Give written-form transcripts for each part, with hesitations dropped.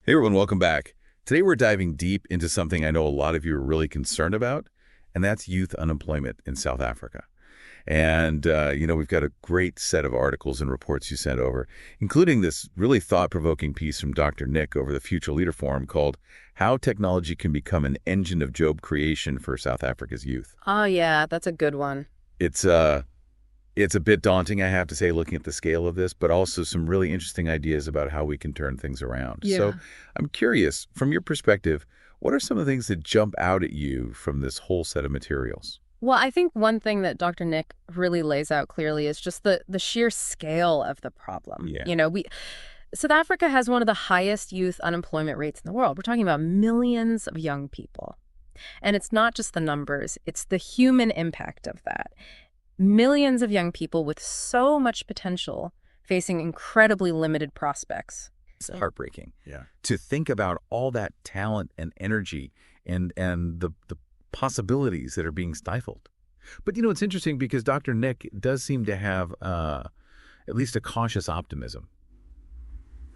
Hey everyone, welcome back. Today we're diving deep into something I know a lot of you are really concerned about, and that's youth unemployment in South Africa. And, we've got a great set of articles and reports you sent over, including this really thought-provoking piece from Dr. Nick over the Future Leader Forum called How Technology Can Become an Engine of Job Creation for South Africa's Youth. Oh, yeah, that's a good one. It's a bit daunting, I have to say, looking at the scale of this, but also some really interesting ideas about how we can turn things around. Yeah. So I'm curious, from your perspective, what are some of the things that jump out at you from this whole set of materials? Well, I think one thing that Dr. Nick really lays out clearly is just the sheer scale of the problem. Yeah. South Africa has one of the highest youth unemployment rates in the world. We're talking about millions of young people. And it's not just the numbers, it's the human impact of that. Millions of young people with so much potential facing incredibly limited prospects. It's heartbreaking. Yeah. To think about all that talent and energy and the possibilities that are being stifled. But, it's interesting because Dr. Nick does seem to have at least a cautious optimism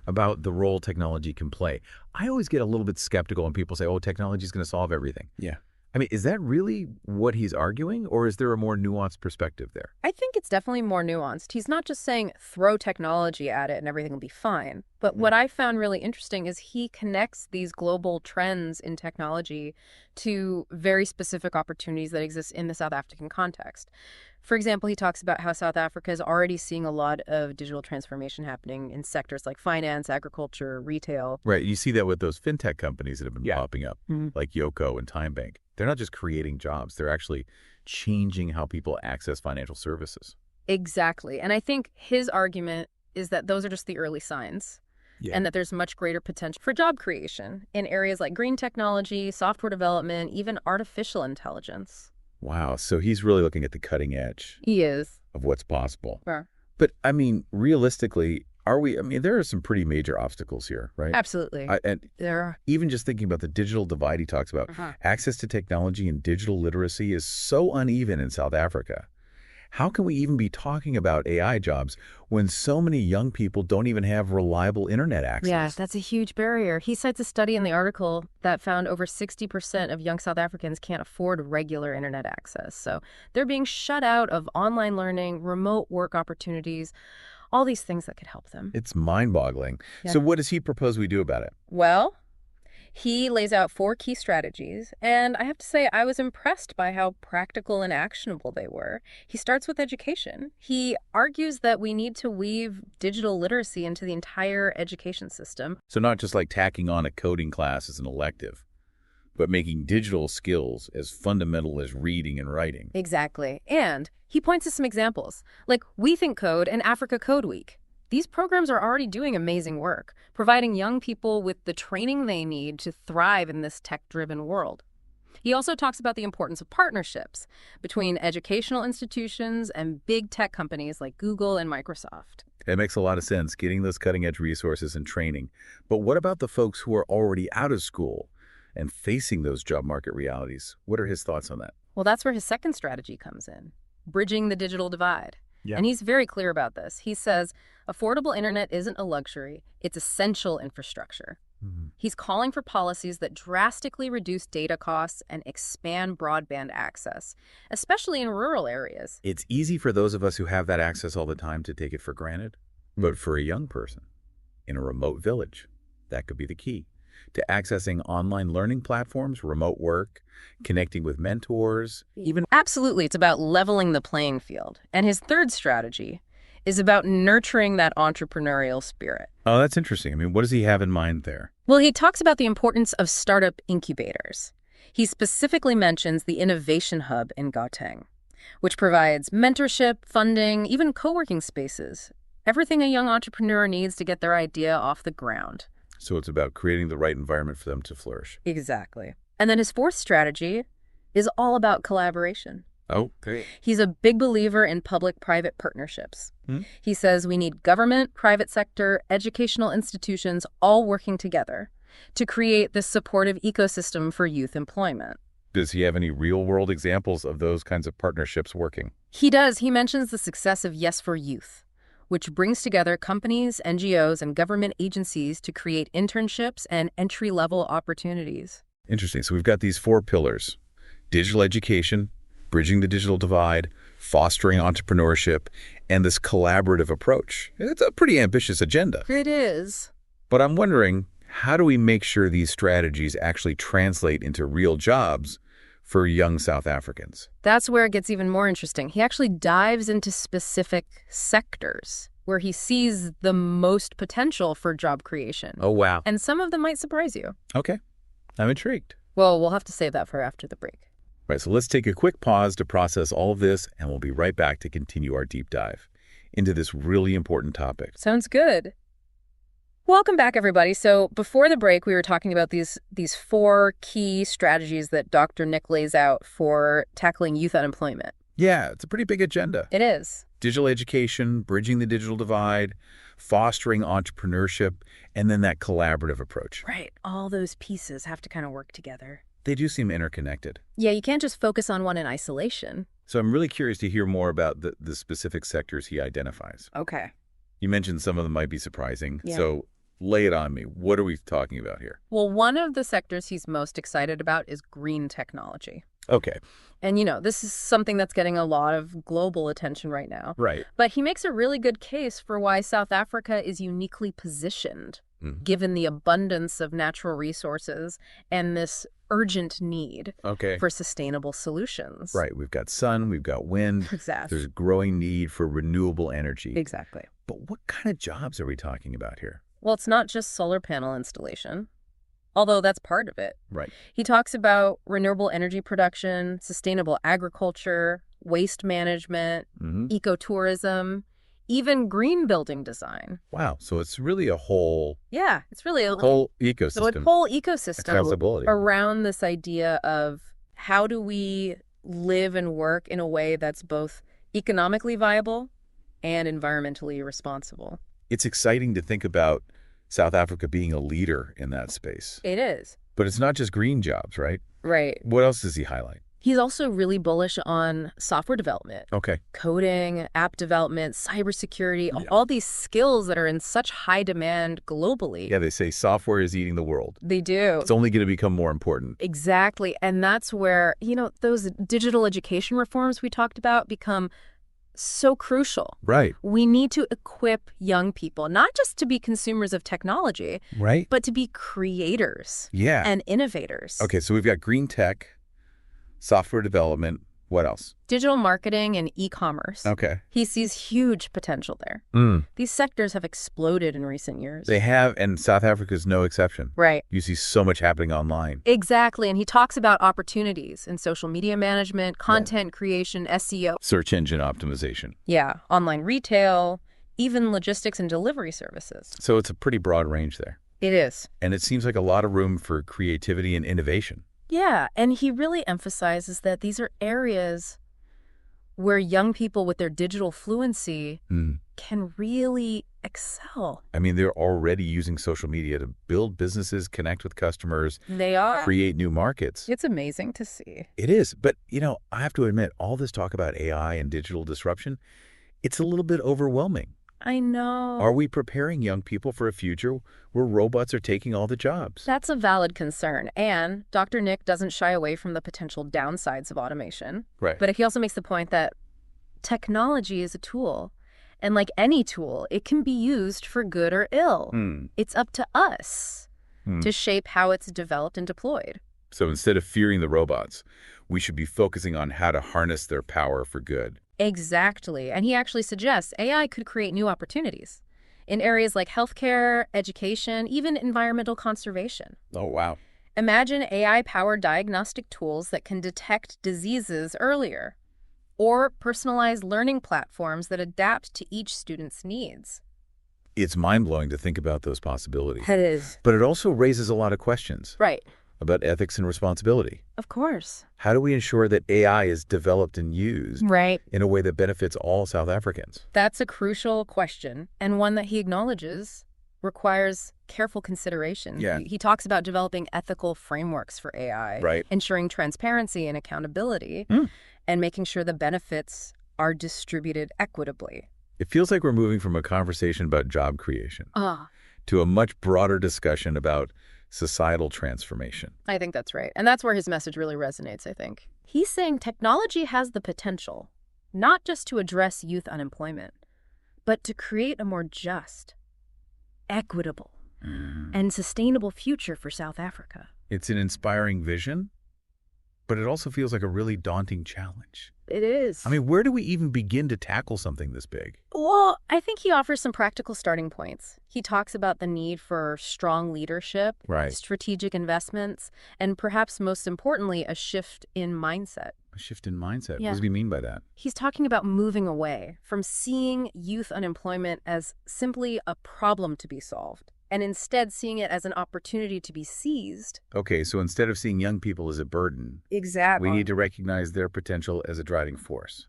about the role technology can play. I always get a little bit skeptical when people say, oh, technology is going to solve everything. Yeah. I mean, is that really what he's arguing, or is there a more nuanced perspective there? I think it's definitely more nuanced. He's not just saying throw technology at it and everything will be fine. But what I found really interesting is he connects these global trends in technology to very specific opportunities that exist in the South African context. For example, he talks about how South Africa is already seeing a lot of digital transformation happening in sectors like finance, agriculture, retail. Right. You see that with those fintech companies that have been popping up, like Yoko and TimeBank. They're not just creating jobs. They're actually changing how people access financial services. Exactly. And I think his argument is that those are just the early signs. Yeah. And that there's much greater potential for job creation in areas like green technology, software development, even artificial intelligence. Wow. So he's really looking at the cutting edge. He is. Of what's possible. Yeah. But, realistically, there are some pretty major obstacles here, right? Absolutely. There are. Even just thinking about the digital divide he talks about, access to technology and digital literacy is so uneven in South Africa. How can we even be talking about AI jobs when so many young people don't even have reliable internet access? Yeah, that's a huge barrier. He cites a study in the article that found over 60% of young South Africans can't afford regular internet access. So they're being shut out of online learning, remote work opportunities, all these things that could help them. It's mind-boggling. Yeah. So what does he propose we do about it? Well, he lays out 4 key strategies, and I have to say I was impressed by how practical and actionable they were. He starts with education. He argues that we need to weave digital literacy into the entire education system. So not just like tacking on a coding class as an elective, but making digital skills as fundamental as reading and writing. Exactly. And he points to some examples, like We Think Code and Africa Code Week. These programs are already doing amazing work, providing young people with the training they need to thrive in this tech-driven world. He also talks about the importance of partnerships between educational institutions and big tech companies like Google and Microsoft. It makes a lot of sense, getting those cutting-edge resources and training. But what about the folks who are already out of school and facing those job market realities? What are his thoughts on that? Well, that's where his second strategy comes in, bridging the digital divide. Yeah. And he's very clear about this. He says, affordable internet isn't a luxury, it's essential infrastructure. He's calling for policies that drastically reduce data costs and expand broadband access, especially in rural areas. It's easy for those of us who have that access all the time to take it for granted. But for a young person in a remote village, that could be the key to accessing online learning platforms, remote work, connecting with mentors, even... Absolutely. It's about leveling the playing field. And his third strategy is about nurturing that entrepreneurial spirit. Oh, that's interesting. What does he have in mind there? Well, he talks about the importance of startup incubators. He specifically mentions the Innovation Hub in Gauteng, which provides mentorship, funding, even co-working spaces, everything a young entrepreneur needs to get their idea off the ground. So it's about creating the right environment for them to flourish. Exactly. And then his fourth strategy is all about collaboration. Oh, great. He's a big believer in public-private partnerships. He says we need government, private sector, educational institutions all working together to create this supportive ecosystem for youth employment. Does he have any real-world examples of those kinds of partnerships working? He does. He mentions the success of Yes for Youth, which brings together companies, NGOs, and government agencies to create internships and entry-level opportunities. Interesting. So we've got these 4 pillars: digital education, bridging the digital divide, fostering entrepreneurship, and this collaborative approach. It's a pretty ambitious agenda. It is. But I'm wondering, how do we make sure these strategies actually translate into real jobs for young South Africans? That's where it gets even more interesting. He actually dives into specific sectors where he sees the most potential for job creation. Oh, wow. And some of them might surprise you. Okay. I'm intrigued. Well, we'll have to save that for after the break. Right, so let's take a quick pause to process all of this, and we'll be right back to continue our deep dive into this really important topic. Sounds good. Welcome back, everybody. So before the break, we were talking about these 4 key strategies that Dr. Nick lays out for tackling youth unemployment. Yeah, it's a pretty big agenda. It is. Digital education, bridging the digital divide, fostering entrepreneurship, and then that collaborative approach. Right. All those pieces have to kind of work together. They do seem interconnected. Yeah, you can't just focus on one in isolation. So I'm really curious to hear more about the specific sectors he identifies. Okay. You mentioned some of them might be surprising. Yeah. So lay it on me. What are we talking about here? Well, one of the sectors he's most excited about is green technology. Okay. And, this is something that's getting a lot of global attention right now. Right. But he makes a really good case for why South Africa is uniquely positioned, given the abundance of natural resources and this urgent need for sustainable solutions. Right. We've got sun, we've got wind. Exactly. There's a growing need for renewable energy. Exactly. But what kind of jobs are we talking about here? Well, it's not just solar panel installation, although that's part of it. Right. He talks about renewable energy production, sustainable agriculture, waste management, ecotourism, even green building design. Wow. So it's really a whole... Yeah, it's really a whole ecosystem. So a whole ecosystem Accessibility. around this idea of how do we live and work in a way that's both economically viable and environmentally responsible. It's exciting to think about South Africa being a leader in that space. It is. But it's not just green jobs, right? Right. What else does he highlight? He's also really bullish on software development. Okay. Coding, app development, cybersecurity, all these skills that are in such high demand globally. Yeah, they say software is eating the world. They do. It's only going to become more important. Exactly. And that's where, those digital education reforms we talked about become so crucial. Right. We need to equip young people, not just to be consumers of technology, right, but to be creators and innovators. Okay, so we've got green tech, software development. What else? Digital marketing and e-commerce. Okay. He sees huge potential there. These sectors have exploded in recent years. They have, and South Africa is no exception. Right. You see so much happening online. Exactly, and he talks about opportunities in social media management, content creation, SEO. Search engine optimization. Yeah, online retail, even logistics and delivery services. So it's a pretty broad range there. It is. And it seems like a lot of room for creativity and innovation. Yeah, and he really emphasizes that these are areas where young people with their digital fluency can really excel. I mean, they're already using social media to build businesses, connect with customers. They are. Create new markets. It's amazing to see. It is. But, I have to admit, all this talk about AI and digital disruption, it's a little bit overwhelming. I know. Are we preparing young people for a future where robots are taking all the jobs? That's a valid concern. And Dr. Nick doesn't shy away from the potential downsides of automation. Right. But he also makes the point that technology is a tool. And like any tool, it can be used for good or ill. It's up to us to shape how it's developed and deployed. So instead of fearing the robots, we should be focusing on how to harness their power for good. Exactly. And he actually suggests AI could create new opportunities in areas like healthcare, education, even environmental conservation. Oh, wow. Imagine AI-powered diagnostic tools that can detect diseases earlier, or personalized learning platforms that adapt to each student's needs. It's mind-blowing to think about those possibilities. It is. But it also raises a lot of questions. Right. About ethics and responsibility. Of course. How do we ensure that AI is developed and used in a way that benefits all South Africans? That's a crucial question, and one that he acknowledges requires careful consideration. Yeah. He talks about developing ethical frameworks for AI, ensuring transparency and accountability, and making sure the benefits are distributed equitably. It feels like we're moving from a conversation about job creation Ah, to a much broader discussion about societal transformation. I think that's right. And that's where his message really resonates, I think. He's saying technology has the potential, not just to address youth unemployment, but to create a more just, equitable, and sustainable future for South Africa. It's an inspiring vision, but it also feels like a really daunting challenge. It is. I mean, where do we even begin to tackle something this big? Well, I think he offers some practical starting points. He talks about the need for strong leadership, Right. strategic investments, and perhaps most importantly, a shift in mindset. A shift in mindset. Yeah. What does he mean by that? He's talking about moving away from seeing youth unemployment as simply a problem to be solved, and instead seeing it as an opportunity to be seized. Okay, so instead of seeing young people as a burden, Exactly. we need to recognize their potential as a driving force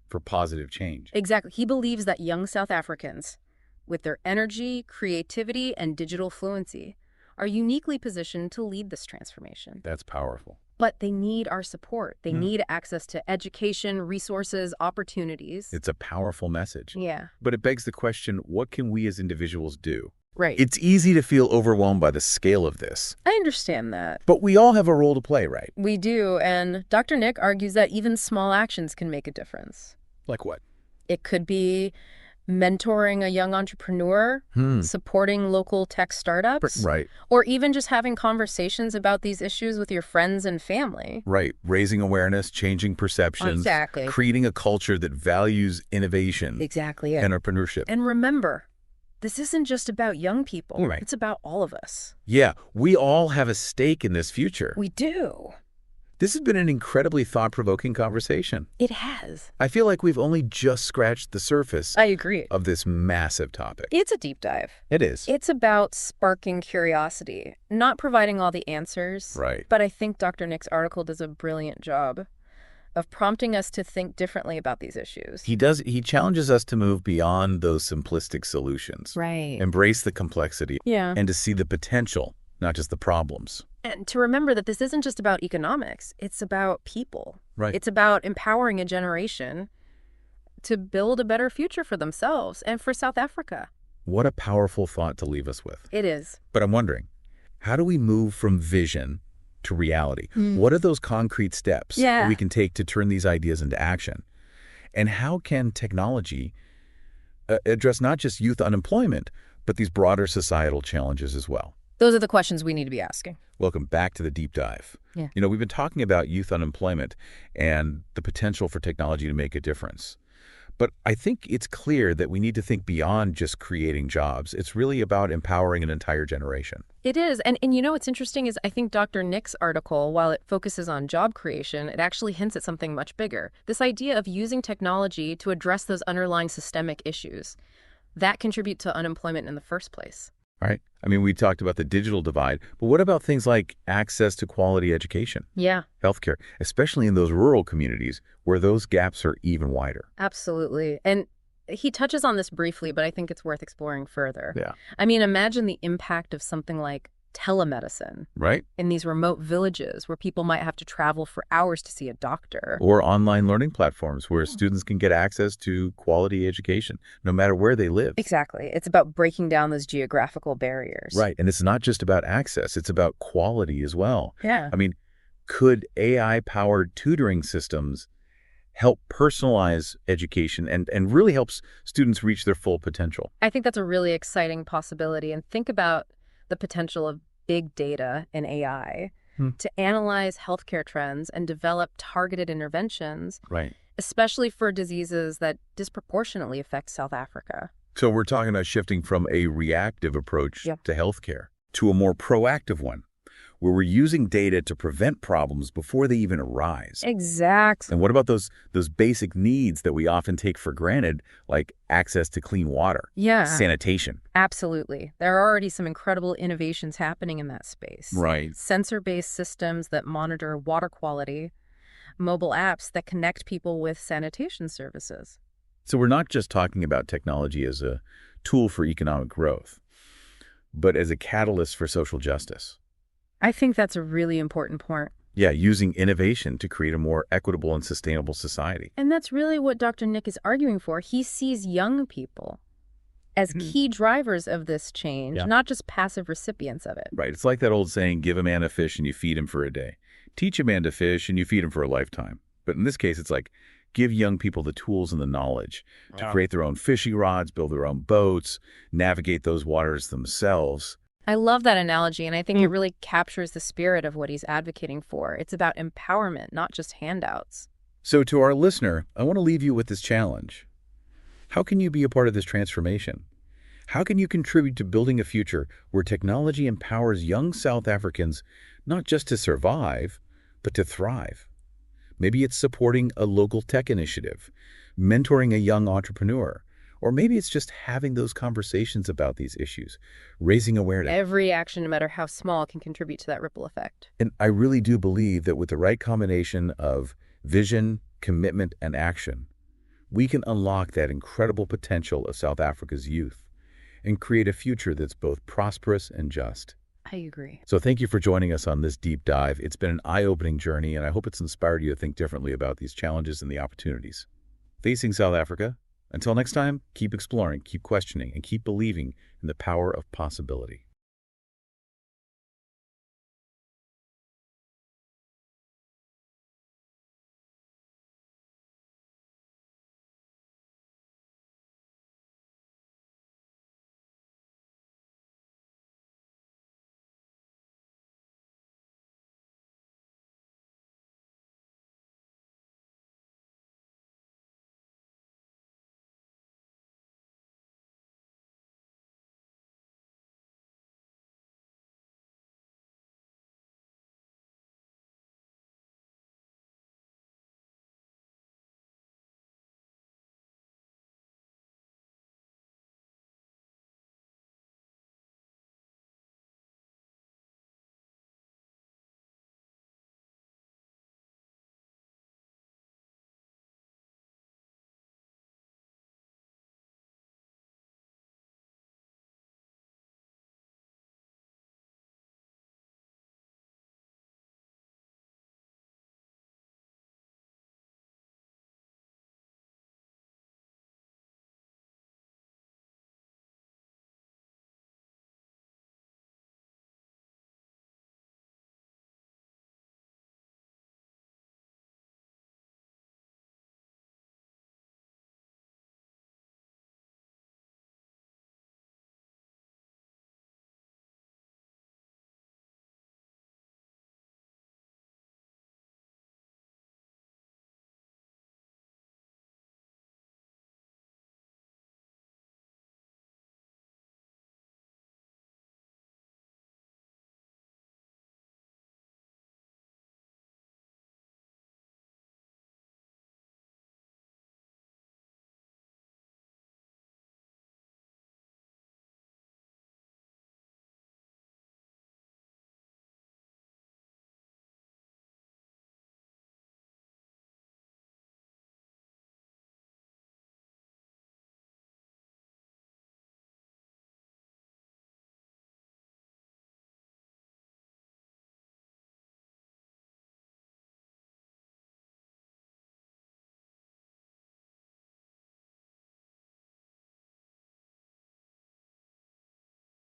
for positive change. Exactly. He believes that young South Africans, with their energy, creativity, and digital fluency, are uniquely positioned to lead this transformation. That's powerful. But they need our support. They need access to education, resources, opportunities. It's a powerful message. Yeah. But it begs the question, what can we as individuals do? Right. It's easy to feel overwhelmed by the scale of this, I understand that. but we all have a role to play, right? We do, and Dr. Nick argues that even small actions can make a difference. Like what? It could be mentoring a young entrepreneur, supporting local tech startups, Right, or even just having conversations about these issues with your friends and family. right. Raising awareness, changing perceptions, Exactly. creating a culture that values innovation, Exactly. entrepreneurship. And remember, this isn't just about young people. Right. It's about all of us. Yeah, we all have a stake in this future. We do. This has been an incredibly thought-provoking conversation. It has. I feel like we've only just scratched the surface I agree. of this massive topic. It's a deep dive. It is. It's about sparking curiosity, not providing all the answers. Right. But I think Dr. Nick's article does a brilliant job of prompting us to think differently about these issues. He challenges us to move beyond those simplistic solutions. Right. Embrace the complexity. Yeah. And to see the potential, not just the problems. And to remember that this isn't just about economics. It's about people. Right. It's about empowering a generation to build a better future for themselves and for South Africa. What a powerful thought to leave us with. It is. But I'm wondering, how do we move from vision to reality? What are those concrete steps that we can take to turn these ideas into action? And how can technology address not just youth unemployment, but these broader societal challenges as well? Those are the questions we need to be asking. Welcome back to the Deep Dive. Yeah. You know, we've been talking about youth unemployment and the potential for technology to make a difference. But I think it's clear that we need to think beyond just creating jobs. It's really about empowering an entire generation. It is. And you know what's interesting is I think Dr. Nick's article, while it focuses on job creation, it actually hints at something much bigger. This idea of using technology to address those underlying systemic issues that contribute to unemployment in the first place. Right. I mean, we talked about the digital divide, but what about things like access to quality education, Yeah, healthcare, especially in those rural communities where those gaps are even wider? absolutely. And he touches on this briefly, but I think it's worth exploring further. Yeah. I mean, imagine the impact of something like telemedicine Right? in these remote villages where people might have to travel for hours to see a doctor. Or online learning platforms where students can get access to quality education no matter where they live. Exactly. It's about breaking down those geographical barriers. Right. And it's not just about access, it's about quality as well. Yeah. I mean, could AI-powered tutoring systems help personalize education and really helps students reach their full potential? I think that's a really exciting possibility. And think about the potential of big data and AI to analyze healthcare trends and develop targeted interventions, Right. especially for diseases that disproportionately affect South Africa. So we're talking about shifting from a reactive approach Yeah. to healthcare to a more proactive one, where we're using data to prevent problems before they even arise. Exactly. And what about those basic needs that we often take for granted, like access to clean water, Yeah, sanitation? absolutely. There are already some incredible innovations happening in that space. Right. Sensor-based systems that monitor water quality, mobile apps that connect people with sanitation services. So we're not just talking about technology as a tool for economic growth, but as a catalyst for social justice. I think that's a really important point. Yeah, using innovation to create a more equitable and sustainable society. And that's really what Dr. Nick is arguing for. He sees young people as key drivers of this change, Yeah. not just passive recipients of it. Right. It's like that old saying, give a man a fish and you feed him for a day. Teach a man to fish and you feed him for a lifetime. But in this case, it's like give young people the tools and the knowledge to Yeah. create their own fishing rods, build their own boats, navigate those waters themselves. I love that analogy, and I think it really captures the spirit of what he's advocating for. It's about empowerment, not just handouts. So to our listener, I want to leave you with this challenge. How can you be a part of this transformation? How can you contribute to building a future where technology empowers young South Africans not just to survive, but to thrive? Maybe it's supporting a local tech initiative, mentoring a young entrepreneur, or maybe it's just having those conversations about these issues, raising awareness. Every action, no matter how small, can contribute to that ripple effect. And I really do believe that with the right combination of vision, commitment, and action, we can unlock that incredible potential of South Africa's youth and create a future that's both prosperous and just. I agree. So thank you for joining us on this deep dive. It's been an eye-opening journey, and I hope it's inspired you to think differently about these challenges and the opportunities facing South Africa. Until next time, keep exploring, keep questioning, and keep believing in the power of possibility.